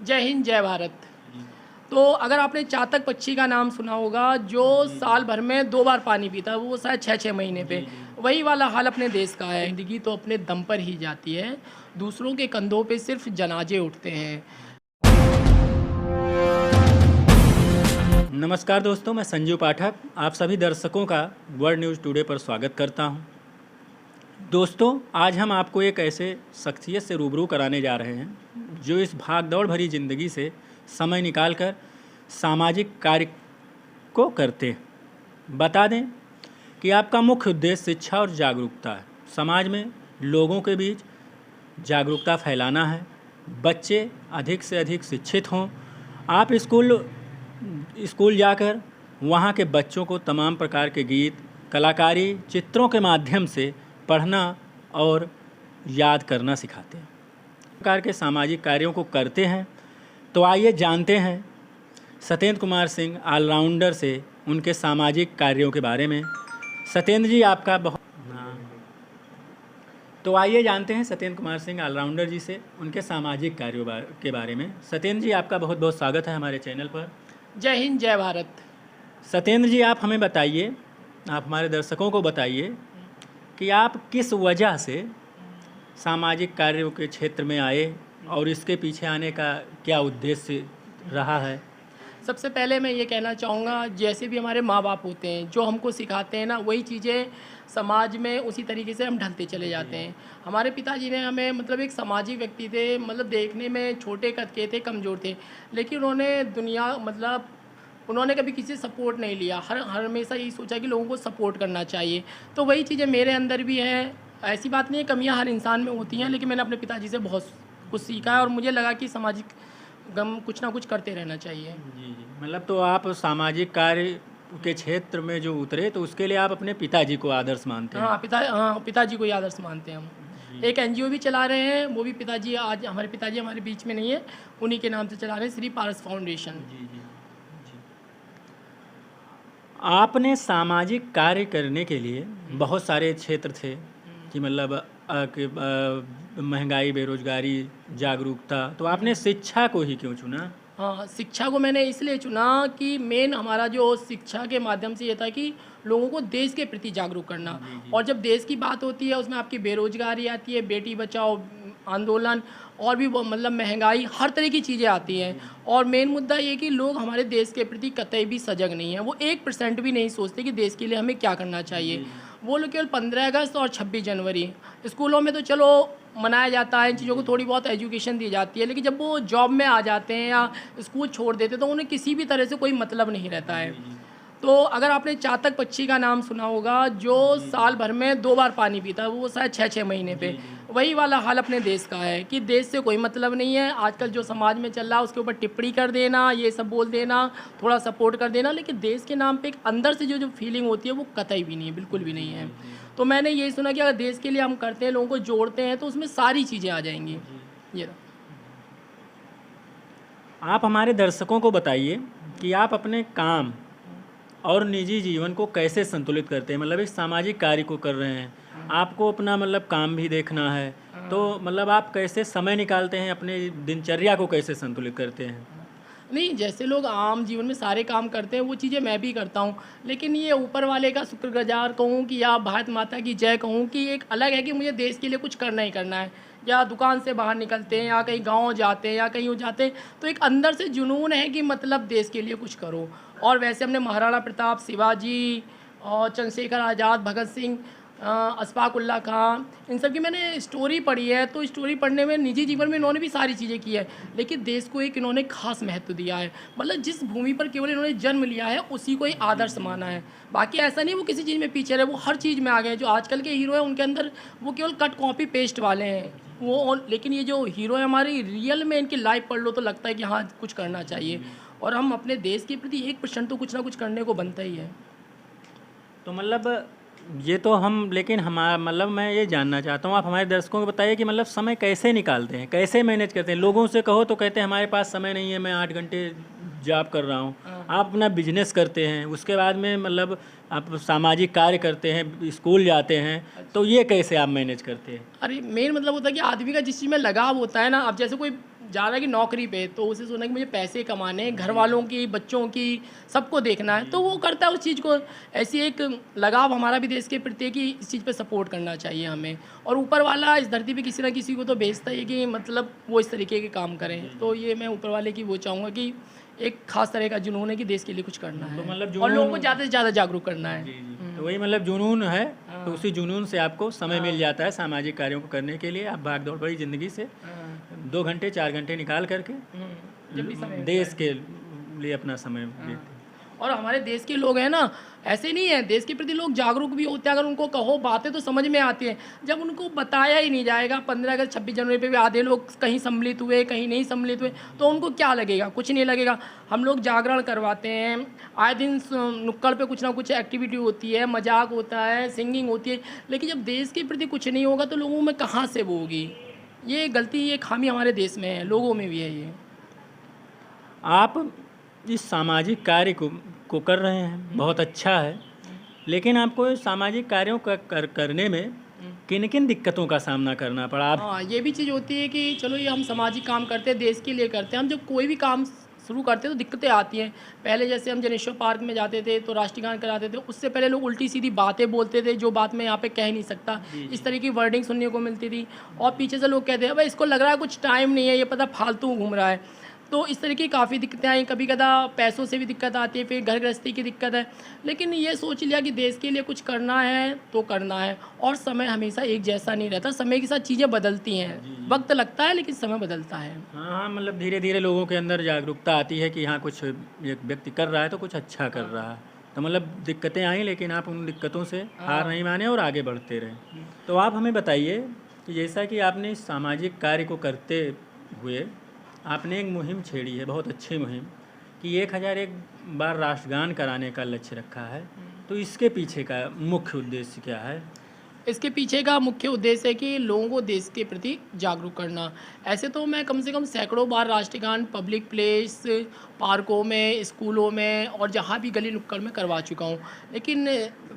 जय हिंद जय भारत। तो अगर आपने चातक पक्षी का नाम सुना होगा, जो साल भर में 2 बार पानी पीता है, वो शायद 6-6 महीने पे, वही वाला हाल अपने देश का है। ज़िंदगी तो अपने दम पर ही जाती है, दूसरों के कंधों पे सिर्फ जनाजे उठते हैं। नमस्कार दोस्तों, मैं संजीव पाठक आप सभी दर्शकों का वर्ल्ड न्यूज़ टुडे पर स्वागत करता हूं। दोस्तों, आज हम आपको एक ऐसे शख्सियत से रूबरू कराने जा रहे हैं जो इस भागदौड़ भरी ज़िंदगी से समय निकालकर सामाजिक कार्य को करते हैं। बता दें कि आपका मुख्य उद्देश्य शिक्षा और जागरूकता है। समाज में लोगों के बीच जागरूकता फैलाना है, बच्चे अधिक से अधिक शिक्षित हों। आप स्कूल जाकर वहाँ के बच्चों को तमाम प्रकार के गीत, कलाकारी, चित्रों के माध्यम से पढ़ना और याद करना सिखाते हैं। प्रकार के सामाजिक कार्यों को करते हैं। तो आइए जानते हैं सत्येंद्र कुमार सिंह ऑलराउंडर से उनके सामाजिक कार्यों के बारे में। सत्येंद्र जी आपका बहुत तो आइए जानते हैं सत्येंद्र कुमार सिंह ऑलराउंडर जी से उनके सामाजिक कार्यों के बारे में। सत्येंद्र जी आपका बहुत बहुत स्वागत है हमारे चैनल पर। जय हिंद जय भारत। सत्येंद्र जी आप हमें बताइए, आप हमारे दर्शकों को बताइए कि आप किस वजह से सामाजिक कार्यों के क्षेत्र में आए और इसके पीछे आने का क्या उद्देश्य रहा है। सबसे पहले मैं ये कहना चाहूँगा, जैसे भी हमारे माँ बाप होते हैं, जो हमको सिखाते हैं ना, वही चीज़ें समाज में उसी तरीके से हम ढलते चले जाते हैं। हमारे पिताजी ने हमें मतलब एक सामाजिक व्यक्ति थे, मतलब देखने में छोटे कद के थे, कमज़ोर थे, लेकिन उन्होंने कभी किसी से सपोर्ट नहीं लिया। हमेशा यही सोचा कि लोगों को सपोर्ट करना चाहिए। तो वही चीज़ें मेरे अंदर भी हैं। ऐसी बात नहीं है, कमियाँ हर इंसान में होती हैं, लेकिन मैंने अपने पिताजी से बहुत कुछ सीखा है और मुझे लगा कि सामाजिक गम कुछ ना कुछ करते रहना चाहिए। जी जी, मतलब तो आप सामाजिक कार्य के क्षेत्र में जो उतरे तो उसके लिए आप अपने पिताजी को आदर्श मानते हैं। हाँ, पिताजी को ही आदर्श मानते हैं हम। एक एनजीओ भी चला रहे हैं, वो भी पिताजी, आज हमारे पिताजी हमारे बीच में नहीं है, उन्हीं के नाम से चला रहे हैं, श्री पारस फाउंडेशन। जी जी जी। आपने सामाजिक कार्य करने के लिए बहुत सारे क्षेत्र थे कि मतलब महंगाई, बेरोजगारी, जागरूकता, तो आपने शिक्षा को ही क्यों चुना। हाँ, शिक्षा को मैंने इसलिए चुना कि मेन हमारा जो शिक्षा के माध्यम से ये था कि लोगों को देश के प्रति जागरूक करना। और जब देश की बात होती है, उसमें आपकी बेरोजगारी आती है, बेटी बचाओ आंदोलन, और भी वो मतलब महंगाई, हर तरह की चीज़ें आती हैं। और मेन मुद्दा ये कि लोग हमारे देश के प्रति कतई भी सजग नहीं हैं। वो 1% भी नहीं सोचते कि देश के लिए हमें क्या करना चाहिए। वो लोग केवल 15 अगस्त और 26 जनवरी स्कूलों में तो चलो मनाया जाता है, इन चीज़ों को थोड़ी बहुत एजुकेशन दी जाती है, लेकिन जब वो जॉब में आ जाते हैं या स्कूल छोड़ देते हैं तो उन्हें किसी भी तरह से कोई मतलब नहीं रहता है। तो अगर आपने चातक पक्षी का नाम सुना होगा, जो साल भर में 2 बार पानी पीता है, वो शायद 6-6 महीने पे, वही वाला हाल अपने देश का है कि देश से कोई मतलब नहीं है। आजकल जो समाज में चल रहा है उसके ऊपर टिप्पणी कर देना, ये सब बोल देना, थोड़ा सपोर्ट कर देना, लेकिन देश के नाम पे एक अंदर से जो फीलिंग होती है वो कतई भी नहीं है, बिल्कुल भी नहीं है। तो मैंने यही सुना कि अगर देश के लिए हम करते हैं, लोगों को जोड़ते हैं, तो उसमें सारी चीज़ें आ जाएंगी। ये आप हमारे दर्शकों को बताइए कि आप अपने काम और निजी जीवन को कैसे संतुलित करते हैं। मतलब एक सामाजिक कार्य को कर रहे हैं, आपको अपना मतलब काम भी देखना है, तो मतलब आप कैसे समय निकालते हैं, अपने दिनचर्या को कैसे संतुलित करते हैं। नहीं, जैसे लोग आम जीवन में सारे काम करते हैं वो चीज़ें मैं भी करता हूँ, लेकिन ये ऊपर वाले का शुक्रगुजार कहूँ कि या भारत माता की जय कहूँ कि एक अलग है कि मुझे देश के लिए कुछ करना ही करना है। या दुकान से बाहर निकलते हैं या कहीं गांव जाते हैं या कहीं हो जाते हैं, तो एक अंदर से जुनून है कि मतलब देश के लिए कुछ करो। और वैसे हमने महाराणा प्रताप, शिवाजी और चंद्रशेखर आज़ाद, भगत सिंह, अशफाक उल्लाह खां, इन सब की मैंने स्टोरी पढ़ी है। तो स्टोरी पढ़ने में निजी जीवन में इन्होंने भी सारी चीज़ें की है, लेकिन देश को एक इन्होंने खास महत्व दिया है। मतलब जिस भूमि पर केवल इन्होंने जन्म लिया है उसी को ही आदर्श माना है। बाकी ऐसा नहीं वो किसी चीज़ में पीछे रहे, वो हर चीज़ में आ गए। जो आजकल के हीरो हैं उनके अंदर वो केवल कट कॉपी पेस्ट वाले हैं वो, लेकिन ये जो हीरो है हमारी, रियल में इनकी लाइफ पढ़ लो तो लगता है कि हाँ कुछ करना चाहिए। और हम अपने देश के प्रति 1% तो कुछ ना कुछ करने को बनता ही है। तो मतलब ये तो हम, लेकिन हमारा मतलब मैं ये जानना चाहता हूँ, आप हमारे दर्शकों को बताइए कि मतलब समय कैसे निकालते हैं, कैसे मैनेज करते हैं। लोगों से कहो तो कहते हैं हमारे पास समय नहीं है, मैं 8 घंटे जॉब कर रहा हूँ। आप अपना बिजनेस करते हैं, उसके बाद में मतलब आप सामाजिक कार्य करते हैं, स्कूल जाते हैं, तो ये कैसे आप मैनेज करते हैं। अरे मेन मतलब होता है कि आदमी का जिस चीज़ में लगाव होता है ना, अब जैसे कोई जा रहा है कि नौकरी पे, तो उसे सोचना कि मुझे पैसे कमाने हैं, घर वालों की, बच्चों की, सबको देखना है, तो वो करता है उस चीज़ को। ऐसी एक लगाव हमारा भी देश के प्रति है कि इस चीज़ पे सपोर्ट करना चाहिए हमें, और ऊपर वाला इस धरती पे किसी ना किसी को तो भेजता ही है कि मतलब वो इस तरीके के काम करें। तो ये मैं ऊपर वाले की वो चाहूँगा कि एक खास तरह का जुनून है कि देश के लिए कुछ करना है, तो मतलब और लोगों को ज़्यादा से ज़्यादा जागरूक करना है। तो वही मतलब जुनून है, तो उसी जुनून से आपको समय मिल जाता है सामाजिक कार्यों को करने के लिए। आप भाग दौड़ भरी ज़िंदगी से 2 घंटे 4 घंटे निकाल करके जब भी समय देश के लिए अपना समय देते हैं। और हमारे देश के लोग हैं ना, ऐसे नहीं है, देश के प्रति लोग जागरूक भी होते हैं। अगर उनको कहो बातें तो समझ में आती हैं, जब उनको बताया ही नहीं जाएगा। 15 अगस्त 26 जनवरी पे भी आधे लोग कहीं सम्मिलित हुए, कहीं नहीं सम्मिलित हुए, तो उनको क्या लगेगा? कुछ नहीं लगेगा। हम लोग जागरण करवाते हैं, आए दिन नुक्कड़ पे कुछ ना कुछ एक्टिविटी होती है, मजाक होता है, सिंगिंग होती है, लेकिन जब देश के प्रति कुछ नहीं होगा तो लोगों में कहाँ से वो होगी? ये गलती, ये खामी हमारे देश में है, लोगों में भी है ये। आप इस सामाजिक कार्य को कर रहे हैं, बहुत अच्छा है, लेकिन आपको इस सामाजिक कार्यों का करने में किन किन दिक्कतों का सामना करना पड़ा? आप हाँ, ये भी चीज़ होती है कि चलो ये हम सामाजिक काम करते हैं, देश के लिए करते हैं। हम जब कोई भी काम शुरू करते हैं तो दिक्कतें आती हैं। पहले जैसे हम जनेश्वर पार्क में जाते थे तो राष्ट्रीय गान कराते थे, उससे पहले लोग उल्टी सीधी बातें बोलते थे जो बात मैं यहाँ पे कह नहीं सकता, इस तरह की वर्डिंग सुनने को मिलती थी। और पीछे से लोग कहते हैं भाई इसको लग रहा है कुछ टाइम नहीं है, ये पता फालतू घूम रहा है। तो इस तरह की काफ़ी दिक्कतें आई, कभी कदा पैसों से भी दिक्कत आती है, फिर घर गृहस्थी की दिक्कत है। लेकिन ये सोच लिया कि देश के लिए कुछ करना है तो करना है, और समय हमेशा एक जैसा नहीं रहता, समय के साथ चीज़ें बदलती हैं, वक्त लगता है लेकिन समय बदलता है। हाँ, मतलब धीरे धीरे लोगों के अंदर जागरूकता आती है कि हाँ कुछ एक व्यक्ति कर रहा है तो कुछ अच्छा कर रहा है। तो मतलब दिक्कतें आई, लेकिन आप उन दिक्कतों से हार नहीं माने और आगे बढ़ते रहे। तो आप हमें बताइए कि जैसा कि आपने इस सामाजिक कार्य को करते हुए आपने एक मुहिम छेड़ी है, बहुत अच्छी मुहिम, कि 1001 बार राष्ट्रगान कराने का लक्ष्य रखा है, तो इसके पीछे का मुख्य उद्देश्य क्या है? इसके पीछे का मुख्य उद्देश्य है कि लोगों को देश के प्रति जागरूक करना। ऐसे तो मैं कम से कम सैकड़ों बार राष्ट्रगान पब्लिक प्लेस, पार्कों में, स्कूलों में और जहाँ भी गली नुक्कड़ में करवा चुका हूँ, लेकिन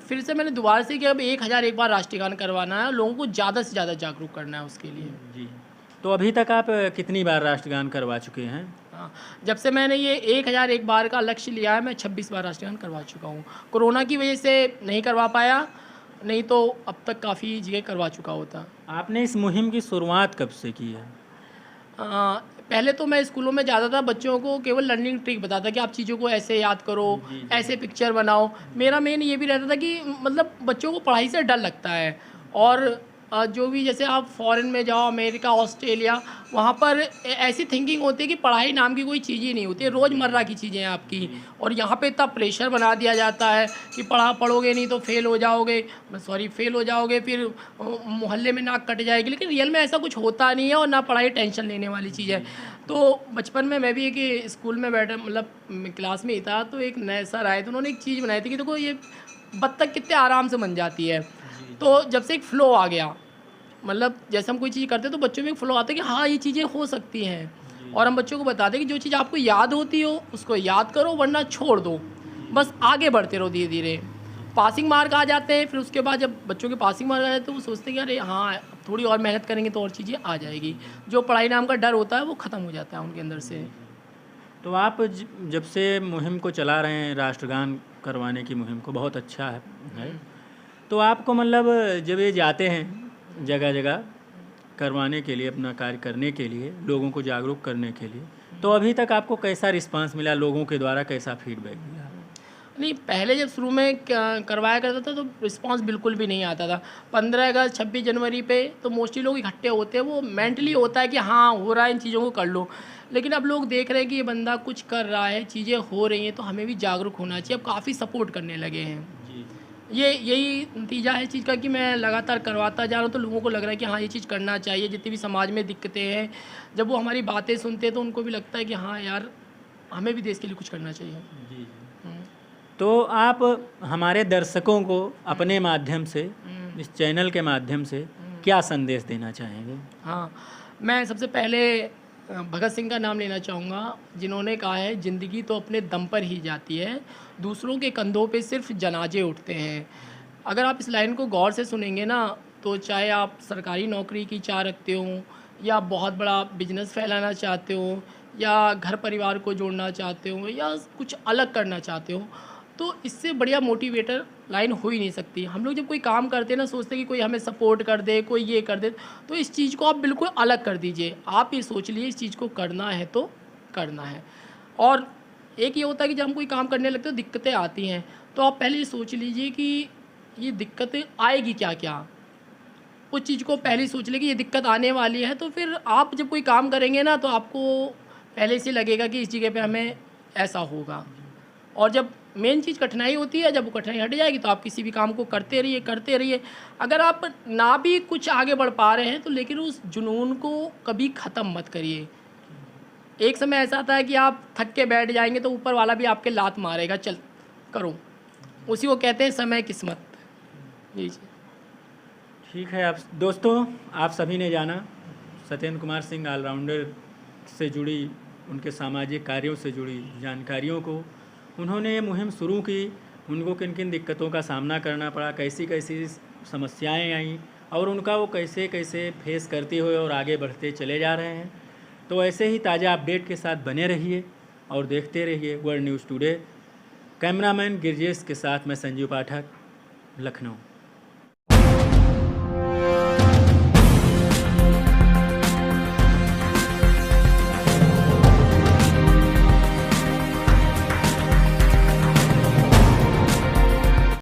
फिर से मैंने दोबारा से कि अब 1001 बार राष्ट्रगान करवाना है, लोगों को ज़्यादा से ज़्यादा जागरूक करना है उसके लिए। जी, तो अभी तक आप कितनी बार राष्ट्रगान करवा चुके हैं? हाँ, जब से मैंने ये 1001 बार का लक्ष्य लिया है, मैं 26 बार राष्ट्रगान करवा चुका हूँ। कोरोना की वजह से नहीं करवा पाया, नहीं तो अब तक काफ़ी जगह करवा चुका होता। आपने इस मुहिम की शुरुआत कब से की है? पहले तो मैं स्कूलों में जाता था, बच्चों को केवल लर्निंग ट्रिक बताता कि आप चीज़ों को ऐसे याद करो, ऐसे पिक्चर बनाओ। मेरा मेन ये भी रहता था कि मतलब बच्चों को पढ़ाई से डर लगता है, और जो भी जैसे आप फॉरेन में जाओ, अमेरिका, ऑस्ट्रेलिया, वहाँ पर ऐसी थिंकिंग होती है कि पढ़ाई नाम की कोई चीज़ ही नहीं होती है, रोज़मर्रा की चीज़ें हैं आपकी। और यहाँ पे इतना प्रेशर बना दिया जाता है कि पढ़ोगे नहीं तो फेल हो जाओगे, फेल हो जाओगे, फिर मोहल्ले में नाक कट जाएगी। लेकिन रियल में ऐसा कुछ होता नहीं है, और ना पढ़ाई टेंशन लेने वाली चीज़ है। तो बचपन में मैं भी एक स्कूल में बैठा, मतलब क्लास में ही था, तो एक नए सर आए, तो उन्होंने एक चीज़ बनाई थी कि देखो ये बत्तख कितने आराम से बन जाती है। तो जब से एक फ़्लो आ गया, मतलब जैसे हम कोई चीज़ करते हैं तो बच्चों में एक फ़्लो आता है कि हाँ ये चीज़ें हो सकती हैं, और हम बच्चों को बताते हैं कि जो चीज़ आपको याद होती हो उसको याद करो, वरना छोड़ दो, बस आगे बढ़ते रहो धीरे धीरे। पासिंग मार्क आ जाते हैं, फिर उसके बाद जब बच्चों के पासिंग मार्क आ जाते हैं तो वो सोचते हैं कि अरे हाँ थोड़ी और मेहनत करेंगे तो और चीज़ें आ जाएगी। जो पढ़ाई नाम का डर होता है वो ख़त्म हो जाता है उनके अंदर से। तो आप जब से मुहिम को चला रहे हैं, राष्ट्रगान करवाने की मुहिम को, बहुत अच्छा है। तो आपको मतलब जब ये जाते हैं जगह जगह करवाने के लिए, अपना कार्य करने के लिए, लोगों को जागरूक करने के लिए, तो अभी तक आपको कैसा रिस्पांस मिला, लोगों के द्वारा कैसा फीडबैक मिला? नहीं, पहले जब शुरू में करवाया करता था तो रिस्पांस बिल्कुल भी नहीं आता था। 15 अगस्त 26 जनवरी पे तो मोस्टली लोग इकट्ठे होते हैं, वो मेंटली होता है कि हाँ हो रहा है, इन चीज़ों को कर लो। लेकिन अब लोग देख रहे हैं कि ये बंदा कुछ कर रहा है, चीज़ें हो रही हैं, तो हमें भी जागरूक होना चाहिए। अब काफ़ी सपोर्ट करने लगे हैं। यही नतीजा है इस चीज़ का कि मैं लगातार करवाता जा रहा हूँ, तो लोगों को लग रहा है कि हाँ ये चीज़ करना चाहिए। जितनी भी समाज में दिक्कतें हैं, जब वो हमारी बातें सुनते हैं तो उनको भी लगता है कि हाँ यार हमें भी देश के लिए कुछ करना चाहिए। जी। तो आप हमारे दर्शकों को अपने माध्यम से, इस चैनल के माध्यम से क्या संदेश देना चाहेंगे? हाँ, मैं सबसे पहले भगत सिंह का नाम लेना चाहूँगा, जिन्होंने कहा है ज़िंदगी तो अपने दम पर ही जाती है, दूसरों के कंधों पे सिर्फ जनाजे उठते हैं। अगर आप इस लाइन को गौर से सुनेंगे ना, तो चाहे आप सरकारी नौकरी की चाह रखते हो या बहुत बड़ा बिजनेस फैलाना चाहते हो या घर परिवार को जोड़ना चाहते हो या कुछ अलग करना चाहते हो, तो इससे बढ़िया मोटिवेटर लाइन हो ही नहीं सकती। हम लोग जब कोई काम करते हैं ना, सोचते हैं कि कोई हमें सपोर्ट कर दे, कोई ये कर दे, तो इस चीज़ को आप बिल्कुल अलग कर दीजिए। आप ये सोच लीजिए इस चीज़ को करना है तो करना है। और एक ये होता है कि जब हम कोई काम करने लगते हैं तो दिक्कतें आती हैं, तो आप पहले ये सोच लीजिए कि ये दिक्कतें आएगी क्या क्या, उस चीज़ को पहले ही सोच ले कि ये दिक्कत आने वाली है, तो फिर आप जब कोई काम करेंगे ना तो आपको पहले से लगेगा कि इस जगह पे हमें ऐसा होगा। और जब मेन चीज़ कठिनाई होती है, जब वो कठिनाई हट जाएगी तो आप किसी भी काम को करते रहिए करते रहिए। अगर आप ना भी कुछ आगे बढ़ पा रहे हैं तो लेकिन उस जुनून को कभी ख़त्म मत करिए। एक समय ऐसा आता है कि आप थक के बैठ जाएंगे तो ऊपर वाला भी आपके लात मारेगा, चल करो। उसी को कहते हैं समय किस्मत। जी जी। ठीक है। आप दोस्तों, आप सभी ने जाना सत्येंद्र कुमार सिंह ऑलराउंडर से जुड़ी, उनके सामाजिक कार्यों से जुड़ी जानकारियों को। उन्होंने ये मुहिम शुरू की, उनको किन किन दिक्कतों का सामना करना पड़ा, कैसी कैसी समस्याएं आईं और उनका वो कैसे कैसे फेस करते हुए और आगे बढ़ते चले जा रहे हैं। तो ऐसे ही ताज़ा अपडेट के साथ बने रहिए और देखते रहिए world news today. Cameraman Girjesh के साथ मैं संजीव पाठक, लखनऊ।